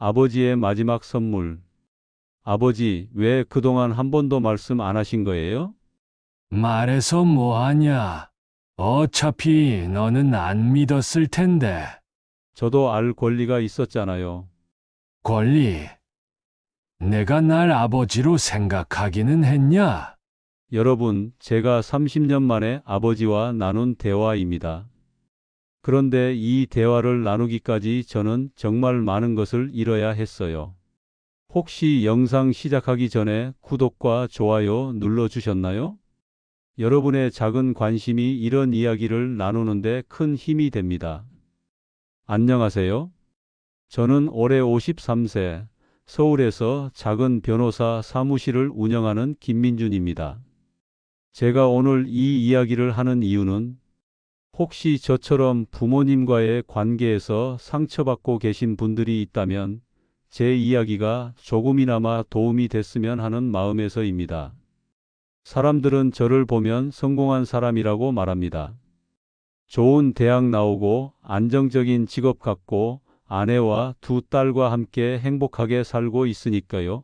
아버지의 마지막 선물. 아버지, 왜 그동안 한 번도 말씀 안 하신 거예요? 말해서 뭐하냐? 어차피 너는 안 믿었을 텐데. 저도 알 권리가 있었잖아요. 권리. 내가 날 아버지로 생각하기는 했냐? 여러분, 제가 30년 만에 아버지와 나눈 대화입니다. 그런데 이 대화를 나누기까지 저는 정말 많은 것을 잃어야 했어요. 혹시 영상 시작하기 전에 구독과 좋아요 눌러주셨나요? 여러분의 작은 관심이 이런 이야기를 나누는데 큰 힘이 됩니다. 안녕하세요. 저는 올해 53세, 서울에서 작은 변호사 사무실을 운영하는 김민준입니다. 제가 오늘 이 이야기를 하는 이유는 혹시 저처럼 부모님과의 관계에서 상처받고 계신 분들이 있다면 제 이야기가 조금이나마 도움이 됐으면 하는 마음에서입니다. 사람들은 저를 보면 성공한 사람이라고 말합니다. 좋은 대학 나오고 안정적인 직업 갖고 아내와 두 딸과 함께 행복하게 살고 있으니까요.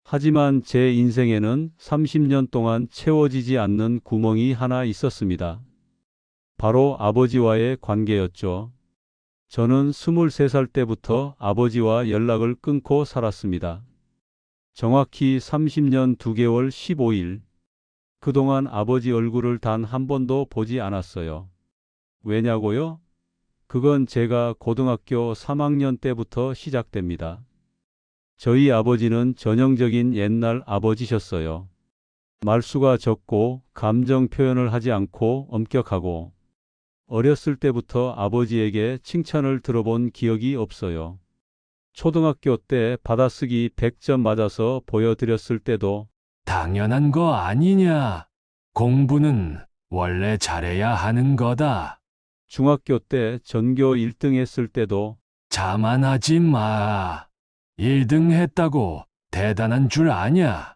하지만 제 인생에는 30년 동안 채워지지 않는 구멍이 하나 있었습니다. 바로 아버지와의 관계였죠. 저는 23살 때부터 아버지와 연락을 끊고 살았습니다. 정확히 30년 2개월 15일. 그동안 아버지 얼굴을 단 한 번도 보지 않았어요. 왜냐고요? 그건 제가 고등학교 3학년 때부터 시작됩니다. 저희 아버지는 전형적인 옛날 아버지셨어요. 말수가 적고 감정 표현을 하지 않고 엄격하고 어렸을 때부터 아버지에게 칭찬을 들어본 기억이 없어요. 초등학교 때 받아쓰기 100점 맞아서 보여드렸을 때도 당연한 거 아니냐? 공부는 원래 잘해야 하는 거다. 중학교 때 전교 1등 했을 때도 자만하지 마. 1등 했다고 대단한 줄 아냐?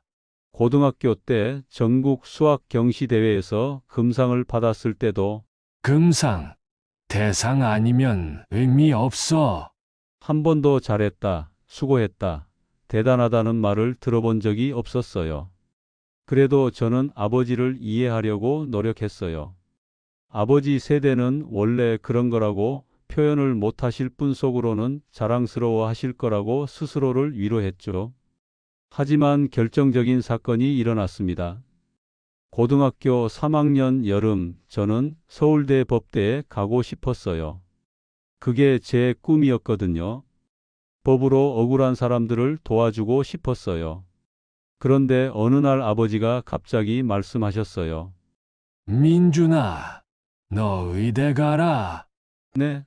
고등학교 때 전국 수학 경시 대회에서 금상을 받았을 때도 금상, 대상 아니면 의미 없어. 한 번도 잘했다, 수고했다, 대단하다는 말을 들어본 적이 없었어요. 그래도 저는 아버지를 이해하려고 노력했어요. 아버지 세대는 원래 그런 거라고 표현을 못 하실 뿐 속으로는 자랑스러워 하실 거라고 스스로를 위로했죠. 하지만 결정적인 사건이 일어났습니다. 고등학교 3학년 여름, 저는 서울대 법대에 가고 싶었어요. 그게 제 꿈이었거든요. 법으로 억울한 사람들을 도와주고 싶었어요. 그런데 어느 날 아버지가 갑자기 말씀하셨어요. 민준아, 너 의대 가라. 네,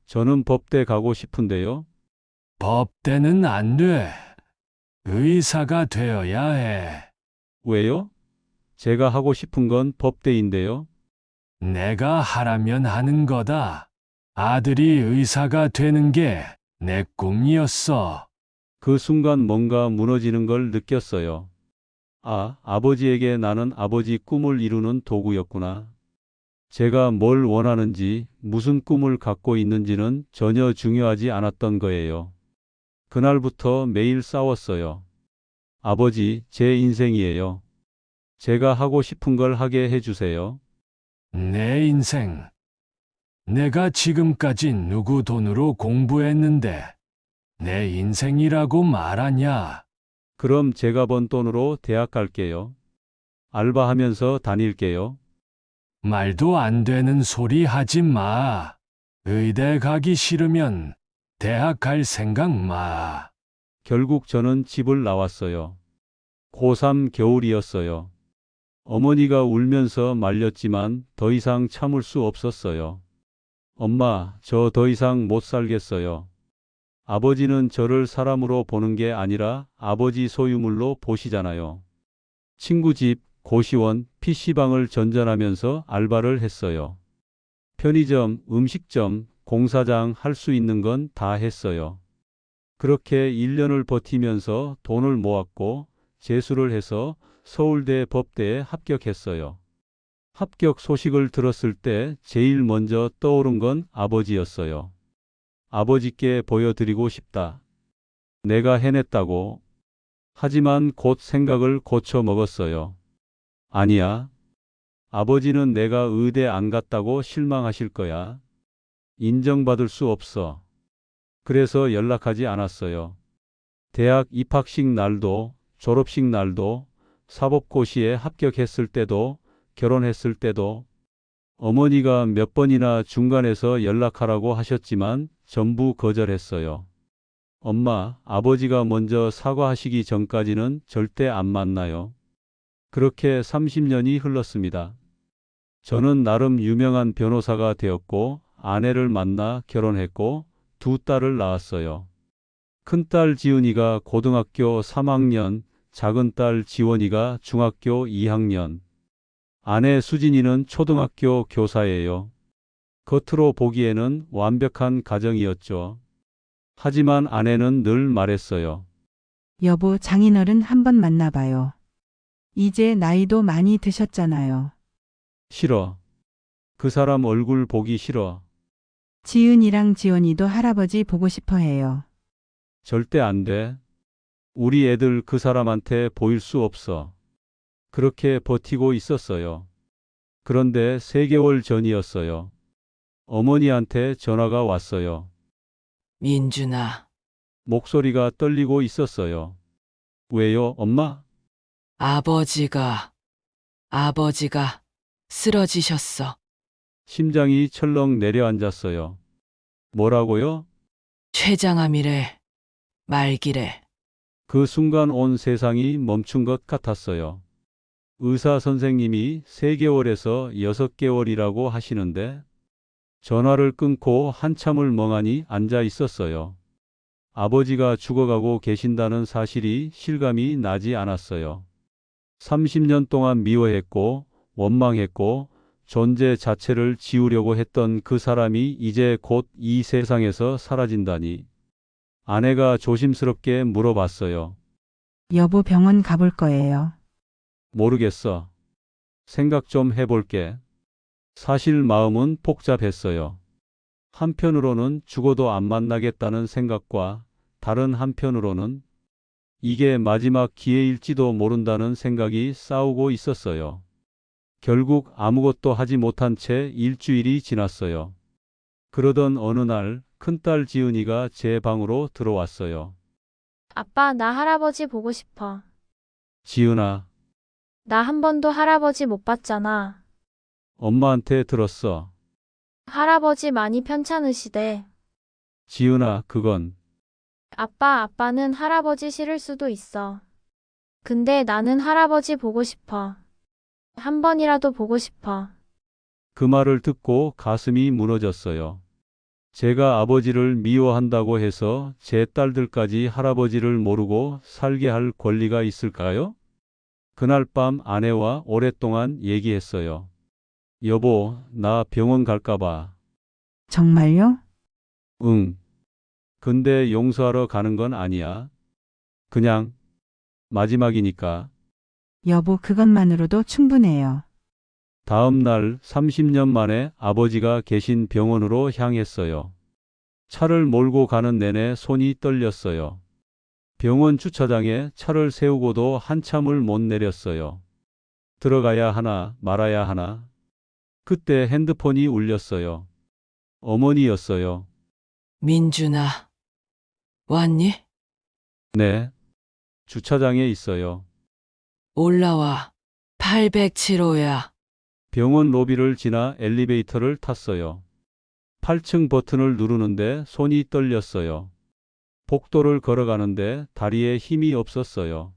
저는 법대 가고 싶은데요. 법대는 안 돼. 의사가 되어야 해. 왜요? 제가 하고 싶은 건 법대인데요. 내가 하라면 하는 거다. 아들이 의사가 되는 게 내 꿈이었어. 그 순간 뭔가 무너지는 걸 느꼈어요. 아, 아버지에게 나는 아버지 꿈을 이루는 도구였구나. 제가 뭘 원하는지, 무슨 꿈을 갖고 있는지는 전혀 중요하지 않았던 거예요. 그날부터 매일 싸웠어요. 아버지, 제 인생이에요. 제가 하고 싶은 걸 하게 해주세요. 내 인생. 내가 지금까지 누구 돈으로 공부했는데 내 인생이라고 말하냐? 그럼 제가 번 돈으로 대학 갈게요. 알바하면서 다닐게요. 말도 안 되는 소리 하지 마. 의대 가기 싫으면 대학 갈 생각 마. 결국 저는 집을 나왔어요. 고3 겨울이었어요. 어머니가 울면서 말렸지만 더 이상 참을 수 없었어요. 엄마, 저 더 이상 못 살겠어요. 아버지는 저를 사람으로 보는 게 아니라 아버지 소유물로 보시잖아요. 친구 집, 고시원, PC방을 전전하면서 알바를 했어요. 편의점, 음식점, 공사장 할 수 있는 건 다 했어요. 그렇게 1년을 버티면서 돈을 모았고 재수를 해서 서울대 법대에 합격했어요. 합격 소식을 들었을 때 제일 먼저 떠오른 건 아버지였어요. 아버지께 보여드리고 싶다. 내가 해냈다고. 하지만 곧 생각을 고쳐 먹었어요. 아니야. 아버지는 내가 의대 안 갔다고 실망하실 거야. 인정받을 수 없어. 그래서 연락하지 않았어요. 대학 입학식 날도, 졸업식 날도, 사법고시에 합격했을 때도, 결혼했을 때도, 어머니가 몇 번이나 중간에서 연락하라고 하셨지만 전부 거절했어요. 엄마, 아버지가 먼저 사과하시기 전까지는 절대 안 만나요. 그렇게 30년이 흘렀습니다. 저는 나름 유명한 변호사가 되었고, 아내를 만나 결혼했고, 두 딸을 낳았어요. 큰딸 지은이가 고등학교 3학년, 작은딸 지원이가 중학교 2학년. 아내 수진이는 초등학교 교사예요. 겉으로 보기에는 완벽한 가정이었죠. 하지만 아내는 늘 말했어요. 여보, 장인어른 한번 만나봐요. 이제 나이도 많이 드셨잖아요. 싫어. 그 사람 얼굴 보기 싫어. 지은이랑 지원이도 할아버지 보고 싶어 해요. 절대 안 돼. 우리 애들 그 사람한테 보일 수 없어. 그렇게 버티고 있었어요. 그런데 3개월 전이었어요. 어머니한테 전화가 왔어요. 민준아, 목소리가 떨리고 있었어요. 왜요, 엄마? 아버지가 쓰러지셨어. 심장이 철렁 내려앉았어요. 뭐라고요? 췌장암이래. 말기래. 그 순간 온 세상이 멈춘 것 같았어요. 의사 선생님이 3개월에서 6개월이라고 하시는데 전화를 끊고 한참을 멍하니 앉아 있었어요. 아버지가 죽어가고 계신다는 사실이 실감이 나지 않았어요. 30년 동안 미워했고 원망했고 존재 자체를 지우려고 했던 그 사람이 이제 곧 이 세상에서 사라진다니. 아내가 조심스럽게 물어봤어요. 여보, 병원 가볼 거예요. 모르겠어. 생각 좀 해볼게. 사실 마음은 복잡했어요. 한편으로는 죽어도 안 만나겠다는 생각과 다른 한편으로는 이게 마지막 기회일지도 모른다는 생각이 싸우고 있었어요. 결국 아무것도 하지 못한 채 일주일이 지났어요. 그러던 어느 날 큰딸 지은이가 제 방으로 들어왔어요. 아빠, 나 할아버지 보고 싶어. 지은아, 나 한 번도 할아버지 못 봤잖아. 엄마한테 들었어. 할아버지 많이 편찮으시대. 지은아, 그건 아빠는 할아버지 싫을 수도 있어. 근데 나는 할아버지 보고 싶어. 한 번이라도 보고 싶어. 그 말을 듣고 가슴이 무너졌어요. 제가 아버지를 미워한다고 해서 제 딸들까지 할아버지를 모르고 살게 할 권리가 있을까요? 그날 밤 아내와 오랫동안 얘기했어요. 여보, 나 병원 갈까봐. 정말요? 응. 근데 용서하러 가는 건 아니야. 그냥 마지막이니까. 여보, 그것만으로도 충분해요. 다음 날 30년 만에 아버지가 계신 병원으로 향했어요. 차를 몰고 가는 내내 손이 떨렸어요. 병원 주차장에 차를 세우고도 한참을 못 내렸어요. 들어가야 하나 말아야 하나. 그때 핸드폰이 울렸어요. 어머니였어요. 민준아, 왔니? 네. 주차장에 있어요. 올라와. 807호야. 병원 로비를 지나 엘리베이터를 탔어요. 8층 버튼을 누르는데 손이 떨렸어요. 복도를 걸어가는데 다리에 힘이 없었어요.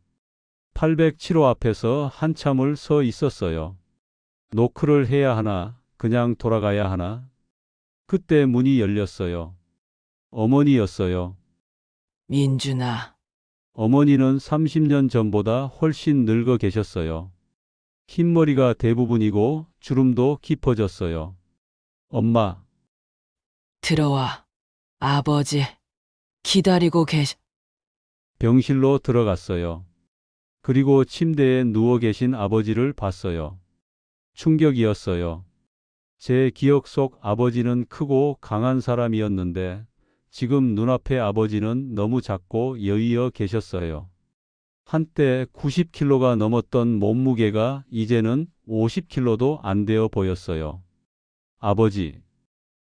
807호 앞에서 한참을 서 있었어요. 노크를 해야 하나, 그냥 돌아가야 하나. 그때 문이 열렸어요. 어머니였어요. 민준아, 어머니는 30년 전보다 훨씬 늙어 계셨어요. 흰머리가 대부분이고 주름도 깊어졌어요. 엄마, 들어와. 아버지, 기다리고 계시. 병실로 들어갔어요. 그리고 침대에 누워 계신 아버지를 봤어요. 충격이었어요. 제 기억 속 아버지는 크고 강한 사람이었는데 지금 눈앞에 아버지는 너무 작고 여의어 계셨어요. 한때 90kg가 넘었던 몸무게가 이제는 50kg도 안 되어 보였어요. 아버지.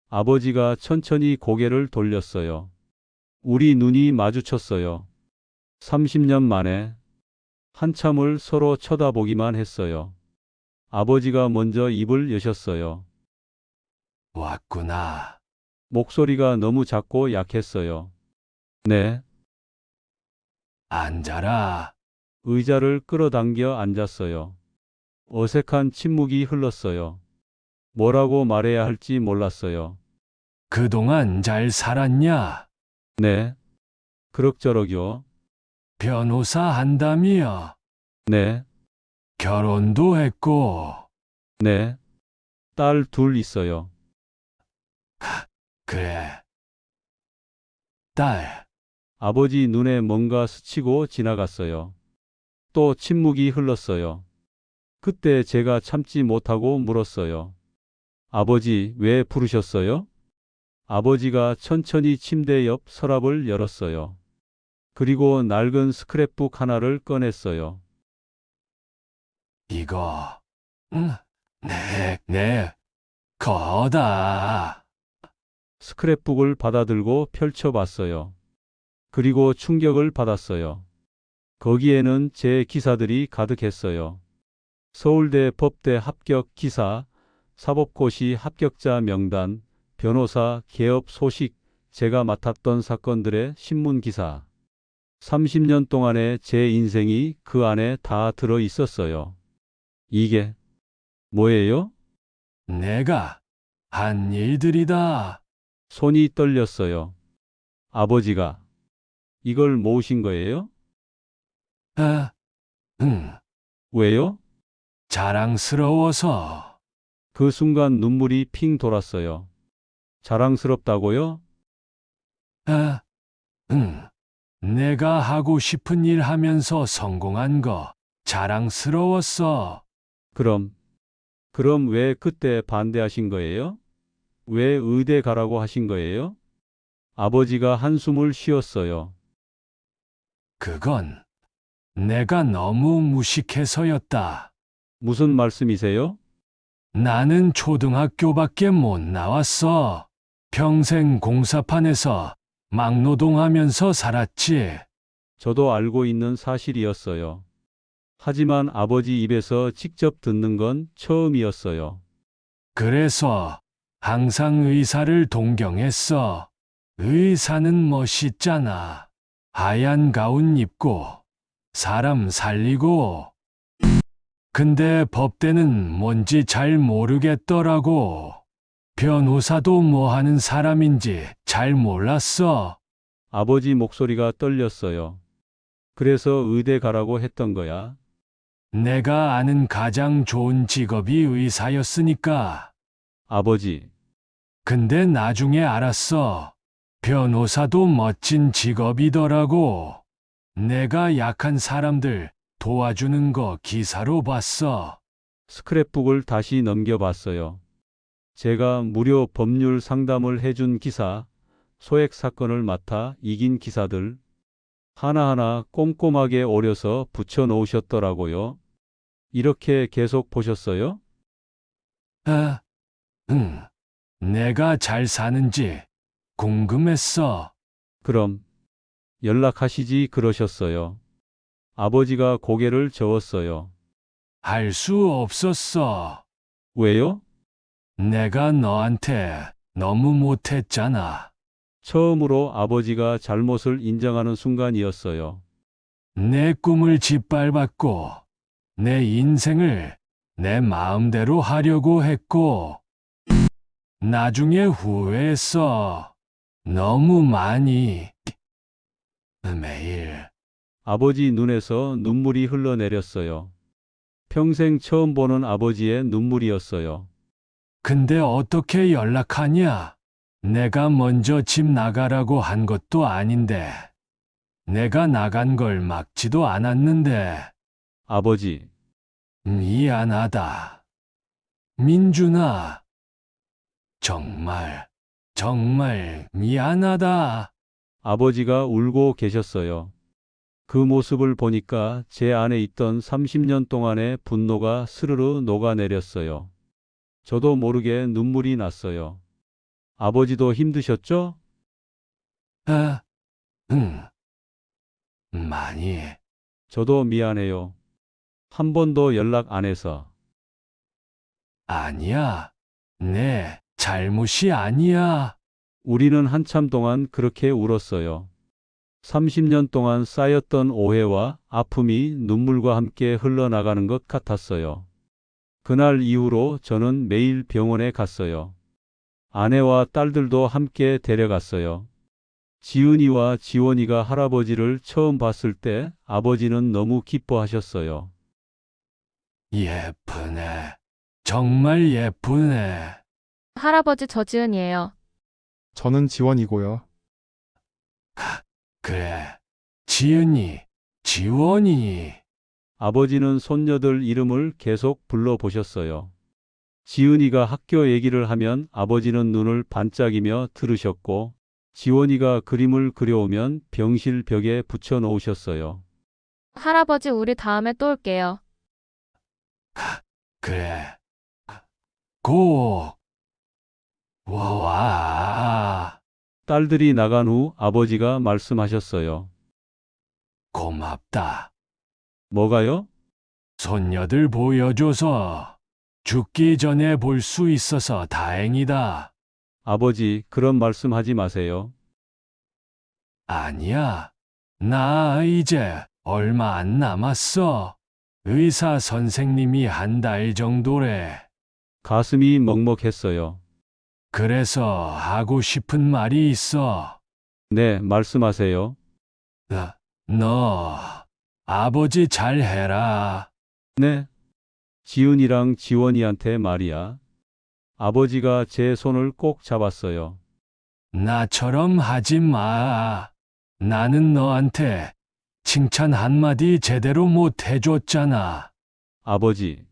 아버지가 천천히 고개를 돌렸어요. 우리 눈이 마주쳤어요. 30년 만에 한참을 서로 쳐다보기만 했어요. 아버지가 먼저 입을 여셨어요. 왔구나. 목소리가 너무 작고 약했어요. 네. 앉아라. 의자를 끌어당겨 앉았어요. 어색한 침묵이 흘렀어요. 뭐라고 말해야 할지 몰랐어요. 그동안 잘 살았냐? 네. 그럭저럭요. 변호사 한다며. 네. 결혼도 했고. 네. 딸 둘 있어요. 그래. 딸, 아버지 눈에 뭔가 스치고 지나갔어요. 또 침묵이 흘렀어요. 그때 제가 참지 못하고 물었어요. 아버지, 왜 부르셨어요? 아버지가 천천히 침대 옆 서랍을 열었어요. 그리고 낡은 스크랩북 하나를 꺼냈어요. 이거, 거다. 스크랩북을 받아들고 펼쳐봤어요. 그리고 충격을 받았어요. 거기에는 제 기사들이 가득했어요. 서울대 법대 합격 기사, 사법고시 합격자 명단, 변호사 개업 소식, 제가 맡았던 사건들의 신문 기사. 30년 동안의 제 인생이 그 안에 다 들어 있었어요. 이게 뭐예요? 내가 한 일들이다. 손이 떨렸어요. 아버지가 이걸 모으신 거예요? 아, 응, 왜요? 자랑스러워서. 그 순간 눈물이 핑 돌았어요. 자랑스럽다고요? 아, 응. 내가 하고 싶은 일 하면서 성공한 거 자랑스러웠어. 그럼 왜 그때 반대하신 거예요? 왜 의대 가라고 하신 거예요? 아버지가 한숨을 쉬었어요. 그건 내가 너무 무식해서였다. 무슨 말씀이세요? 나는 초등학교밖에 못 나왔어. 평생 공사판에서 막노동하면서 살았지. 저도 알고 있는 사실이었어요. 하지만 아버지 입에서 직접 듣는 건 처음이었어요. 그래서 항상 의사를 동경했어. 의사는 멋있잖아. 하얀 가운 입고 사람 살리고. 근데 법대는 뭔지 잘 모르겠더라고. 변호사도 뭐 하는 사람인지 잘 몰랐어. 아버지 목소리가 떨렸어요. 그래서 의대 가라고 했던 거야. 내가 아는 가장 좋은 직업이 의사였으니까. 아버지, 근데 나중에 알았어. 변호사도 멋진 직업이더라고. 내가 약한 사람들 도와주는 거 기사로 봤어. 스크랩북을 다시 넘겨봤어요. 제가 무료 법률 상담을 해준 기사, 소액 사건을 맡아 이긴 기사들, 하나하나 꼼꼼하게 오려서 붙여 놓으셨더라고요. 이렇게 계속 보셨어요? 아, 응. 내가 잘 사는지 궁금했어. 그럼 연락하시지 그러셨어요. 아버지가 고개를 저었어요. 할 수 없었어. 왜요? 내가 너한테 너무 못했잖아. 처음으로 아버지가 잘못을 인정하는 순간이었어요. 내 꿈을 짓밟았고, 내 인생을 내 마음대로 하려고 했고, 나중에 후회했어. 너무 많이. 매일. 아버지 눈에서 눈물이 흘러내렸어요. 평생 처음 보는 아버지의 눈물이었어요. 근데 어떻게 연락하냐? 내가 먼저 집 나가라고 한 것도 아닌데. 내가 나간 걸 막지도 않았는데. 아버지, 미안하다. 민준아. 정말. 정말 미안하다. 아버지가 울고 계셨어요. 그 모습을 보니까 제 안에 있던 30년 동안의 분노가 스르르 녹아내렸어요. 저도 모르게 눈물이 났어요. 아버지도 힘드셨죠? 아, 응. 많이. 저도 미안해요. 한 번도 연락 안 해서. 아니야. 내 잘못이 아니야. 우리는 한참 동안 그렇게 울었어요. 30년 동안 쌓였던 오해와 아픔이 눈물과 함께 흘러나가는 것 같았어요. 그날 이후로 저는 매일 병원에 갔어요. 아내와 딸들도 함께 데려갔어요. 지은이와 지원이가 할아버지를 처음 봤을 때 아버지는 너무 기뻐하셨어요. 예쁘네. 정말 예쁘네. 할아버지 저 지은이에요. 저는 지원이고요. 그래. 지은이, 지원이. 아버지는 손녀들 이름을 계속 불러보셨어요. 지은이가 학교 얘기를 하면 아버지는 눈을 반짝이며 들으셨고, 지원이가 그림을 그려오면 병실 벽에 붙여 놓으셨어요. 할아버지 우리 다음에 또 올게요. 그래. 고. 와. 딸들이 나간 후 아버지가 말씀하셨어요. 고맙다. 뭐가요? 손녀들 보여줘서 죽기 전에 볼 수 있어서 다행이다. 아버지, 그런 말씀 하지 마세요. 아니야. 나 이제 얼마 안 남았어. 의사 선생님이 한 달 정도래. 가슴이 먹먹했어요. 그래서 하고 싶은 말이 있어. 네, 말씀하세요. 너 아버지 잘 해라. 네. 지은이랑 지원이한테 말이야. 아버지가 제 손을 꼭 잡았어요. 나처럼 하지 마. 나는 너한테 칭찬 한마디 제대로 못 해줬잖아. 아버지,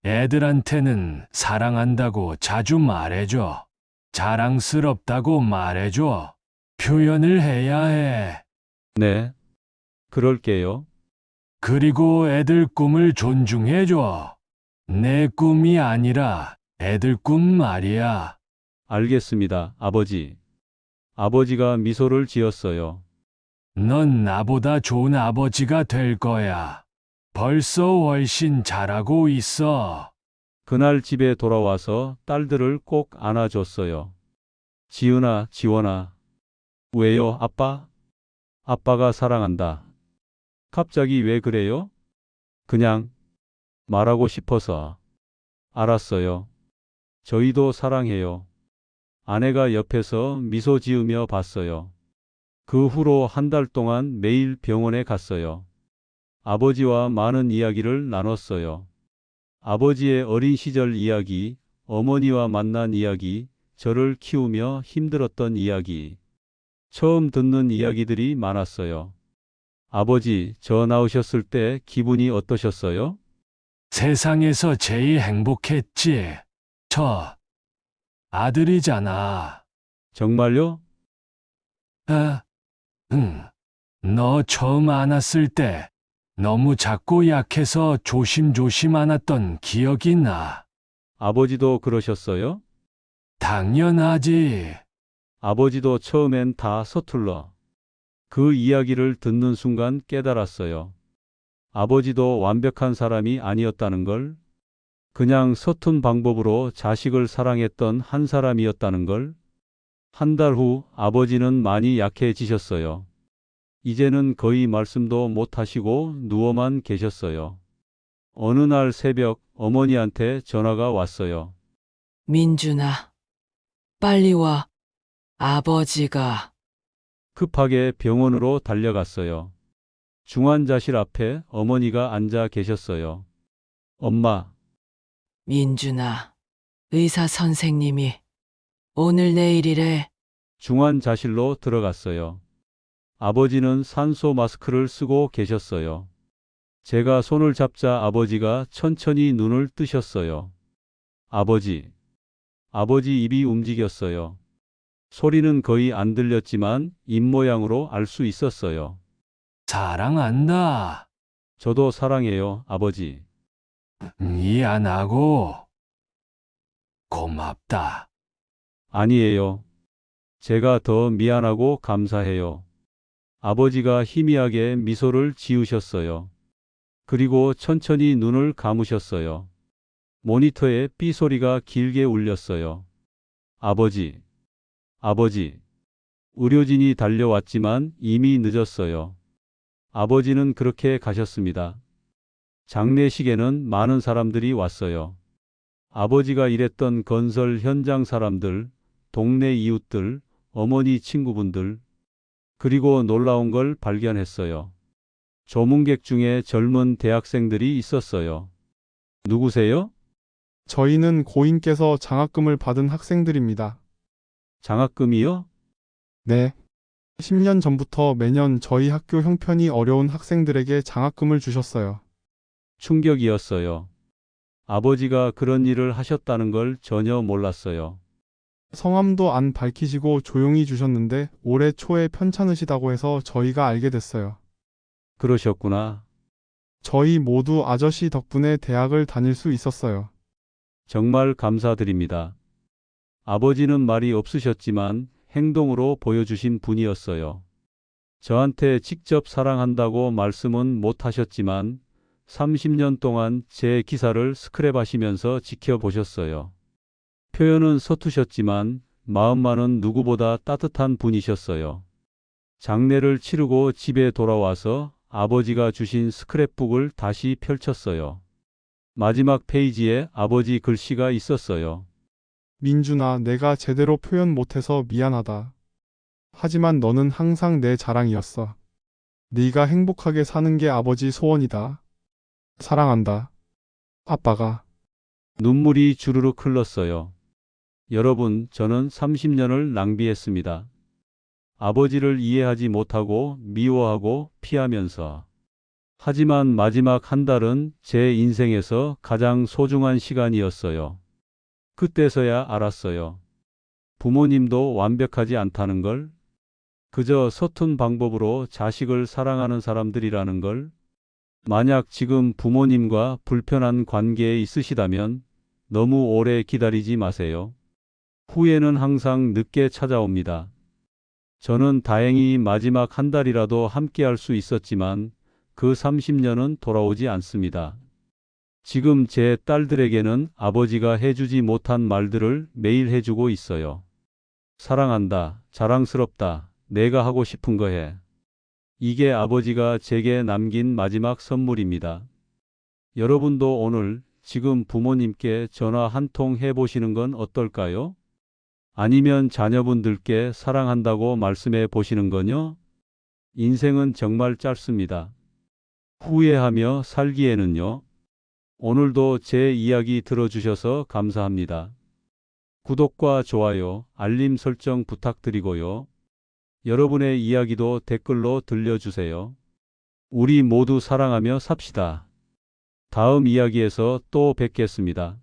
애들한테는 사랑한다고 자주 말해줘. 자랑스럽다고 말해줘. 표현을 해야 해. 네. 그럴게요. 그리고 애들 꿈을 존중해줘. 내 꿈이 아니라 애들 꿈 말이야. 알겠습니다, 아버지. 아버지가 미소를 지었어요. 넌 나보다 좋은 아버지가 될 거야. 벌써 훨씬 잘하고 있어. 그날 집에 돌아와서 딸들을 꼭 안아줬어요. 지은아, 지원아. 왜요, 아빠? 아빠가 사랑한다. 갑자기 왜 그래요? 그냥 말하고 싶어서. 알았어요. 저희도 사랑해요. 아내가 옆에서 미소 지으며 봤어요. 그 후로 한 달 동안 매일 병원에 갔어요. 아버지와 많은 이야기를 나눴어요. 아버지의 어린 시절 이야기, 어머니와 만난 이야기, 저를 키우며 힘들었던 이야기. 처음 듣는 이야기들이 많았어요. 아버지, 저 나오셨을 때 기분이 어떠셨어요? 세상에서 제일 행복했지. 저 아들이잖아. 정말요? 응. 너 처음 안았을 때 너무 작고 약해서 조심조심 안았던 기억이 나. 아버지도 그러셨어요? 당연하지. 아버지도 처음엔 다 서툴러. 그 이야기를 듣는 순간 깨달았어요. 아버지도 완벽한 사람이 아니었다는 걸, 그냥 서툰 방법으로 자식을 사랑했던 한 사람이었다는 걸. 한 달 후 아버지는 많이 약해지셨어요. 이제는 거의 말씀도 못 하시고 누워만 계셨어요. 어느 날 새벽 어머니한테 전화가 왔어요. 민준아, 빨리 와. 아버지가. 급하게 병원으로 달려갔어요. 중환자실 앞에 어머니가 앉아 계셨어요. 엄마, 민준아, 의사 선생님이 오늘 내일이래. 중환자실로 들어갔어요. 아버지는 산소 마스크를 쓰고 계셨어요. 제가 손을 잡자 아버지가 천천히 눈을 뜨셨어요. 아버지. 아버지 입이 움직였어요. 소리는 거의 안 들렸지만 입모양으로 알 수 있었어요. 사랑한다. 저도 사랑해요, 아버지. 미안하고 고맙다. 아니에요. 제가 더 미안하고 감사해요. 아버지가 희미하게 미소를 지으셨어요. 그리고 천천히 눈을 감으셨어요. 모니터에 삐 소리가 길게 울렸어요. 아버지, 아버지. 의료진이 달려왔지만 이미 늦었어요. 아버지는 그렇게 가셨습니다. 장례식에는 많은 사람들이 왔어요. 아버지가 일했던 건설 현장 사람들, 동네 이웃들, 어머니 친구분들, 그리고 놀라운 걸 발견했어요. 조문객 중에 젊은 대학생들이 있었어요. 누구세요? 저희는 고인께서 장학금을 받은 학생들입니다. 장학금이요? 네. 10년 전부터 매년 저희 학교 형편이 어려운 학생들에게 장학금을 주셨어요. 충격이었어요. 아버지가 그런 일을 하셨다는 걸 전혀 몰랐어요. 성함도 안 밝히시고 조용히 주셨는데 올해 초에 편찮으시다고 해서 저희가 알게 됐어요. 그러셨구나. 저희 모두 아저씨 덕분에 대학을 다닐 수 있었어요. 정말 감사드립니다. 아버지는 말이 없으셨지만 행동으로 보여주신 분이었어요. 저한테 직접 사랑한다고 말씀은 못 하셨지만 30년 동안 제 기사를 스크랩하시면서 지켜보셨어요. 표현은 서투셨지만 마음만은 누구보다 따뜻한 분이셨어요. 장례를 치르고 집에 돌아와서 아버지가 주신 스크랩북을 다시 펼쳤어요. 마지막 페이지에 아버지 글씨가 있었어요. 민준아, 내가 제대로 표현 못해서 미안하다. 하지만 너는 항상 내 자랑이었어. 네가 행복하게 사는 게 아버지 소원이다. 사랑한다. 아빠가. 눈물이 주르륵 흘렀어요. 여러분, 저는 30년을 낭비했습니다. 아버지를 이해하지 못하고 미워하고 피하면서. 하지만 마지막 한 달은 제 인생에서 가장 소중한 시간이었어요. 그때서야 알았어요. 부모님도 완벽하지 않다는 걸, 그저 서툰 방법으로 자식을 사랑하는 사람들이라는 걸. 만약 지금 부모님과 불편한 관계에 있으시다면 너무 오래 기다리지 마세요. 후회는 항상 늦게 찾아옵니다. 저는 다행히 마지막 한 달이라도 함께할 수 있었지만 그 30년은 돌아오지 않습니다. 지금 제 딸들에게는 아버지가 해주지 못한 말들을 매일 해주고 있어요. 사랑한다, 자랑스럽다, 내가 하고 싶은 거 해. 이게 아버지가 제게 남긴 마지막 선물입니다. 여러분도 오늘 지금 부모님께 전화 한 통 해보시는 건 어떨까요? 아니면 자녀분들께 사랑한다고 말씀해 보시는 건요? 인생은 정말 짧습니다. 후회하며 살기에는요. 오늘도 제 이야기 들어주셔서 감사합니다. 구독과 좋아요, 알림 설정 부탁드리고요. 여러분의 이야기도 댓글로 들려주세요. 우리 모두 사랑하며 삽시다. 다음 이야기에서 또 뵙겠습니다.